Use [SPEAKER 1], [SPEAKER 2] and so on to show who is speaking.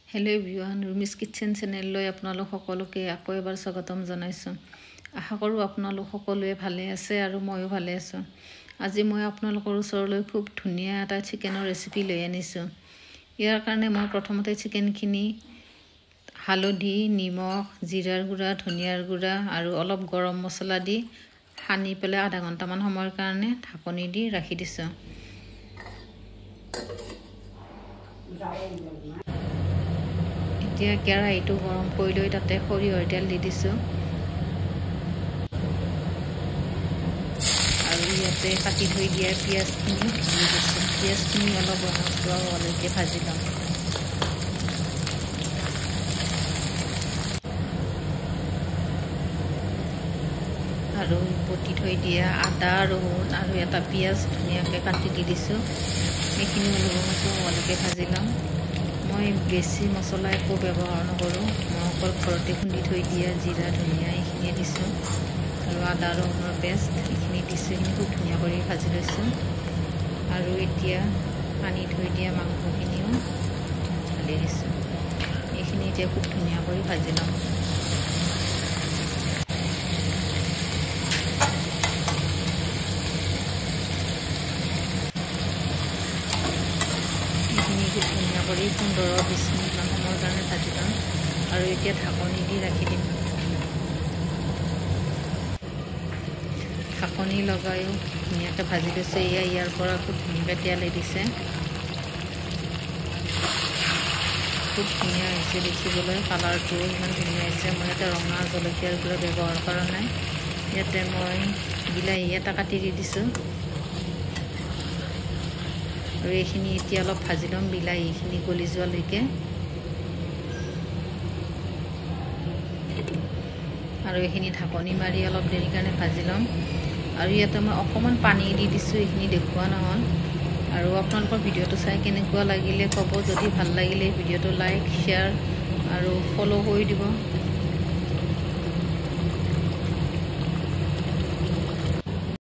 [SPEAKER 1] Hello everyone रुमिस kitchen channel आपनालोक सकलोके आको एबार स्वागतम जनाइছো। आशा करूँ आपनालोक सकलोए भाले आछे आरो मयो भाले आछो। আজি মই आपनालोকৰ ওচৰলৈ খুব ধুনিয়া এটা চিকেনৰ ৰেচিপি লৈ আনিছো। ইয়াৰ কাৰণে মই প্ৰথমতে চিকেনখিনি হালধি, নিমখ, জিৰাৰ গুড়া, ধনিয়াৰ গুড়া আৰু অলপ গৰম মছলা দি সানি পেলাই আধা ঘণ্টামান সময়ৰ কাৰণে ঢাকনি দি ৰাখি দিছো। এতিয়া কেৰাহীটো গৰম কৰি লৈ তাতে সৰিয়হৰ তেল দি দিছো আৰু ইয়াতে কাটি থৈ দিয়া পিয়াজখিনি দি দিছো। পিয়াজখিনি অলপ ৰঙচুৱা হোৱালৈকে ভাজি লম। আৰু বটি থৈ দিয়া আদা, ৰহুন আৰু এটা পিয়াজ ধুনীয়াকৈ কাটি দি দিছো। এইখিনি অলপ ৰঙচুৱা হোৱালৈকে ভাজি লম। মই বেছি মছলা একো ব্যৱহাৰ নকৰোঁ। মই অকল ঘৰতে খুন্দি থৈ দিয়া জিৰা, ধনিয়া এইখিনি দিছোঁ আৰু আদা ৰহুনৰ পেষ্ট এইখিনি দিছোঁ। এইখিনি খুব ধুনীয়া কৰি ভাজি লৈছোঁ আৰু এতিয়া পানী থৈ দিয়া মাংসখিনিও ঢালি দিছোঁ। এইখিনি এতিয়া খুব ধুনীয়া কৰি ভাজি ল'ম। খুব ধুনীয়া কৰি 15-20 মিনিটমান সময়ৰ কাৰণে ভাজি ল'ম আৰু এতিয়া ঢাকনি দি ৰাখি দিম। ঢাকনি লগাইও ধুনীয়াকৈ ভাজি লৈছে। ইয়াৰ পৰা খুব ধুনীয়াকৈ তেল এৰিছে। খুব ধুনীয়া হৈছে দেখিবলৈ, কালাৰটো ইমান ধুনীয়া হৈছে। মই ইয়াতে ৰঙা জলকীয়াৰ গুড়া ব্যৱহাৰ কৰা নাই। ইয়াতে মই বিলাহী এটা কাটি দি দিছোঁ আৰু এইখিনি এতিয়া অলপ ভাজি ল'ম বিলাহীখিনি গলি যোৱালৈকে। আৰু এইখিনি ঢাকনি মাৰি অলপ দেৰি কাৰণে ভাজি ল'ম আৰু ইয়াতে মই অকণমান পানী দি দিছোঁ। এইখিনি দেখুওৱা নহ'ল। আৰু আপোনালোকৰ ভিডিঅ'টো চাই কেনেকুৱা লাগিলে ক'ব। যদি ভাল লাগিলে ভিডিঅ'টো লাইক, শ্বেয়াৰ আৰু ফ'ল' কৰি দিব।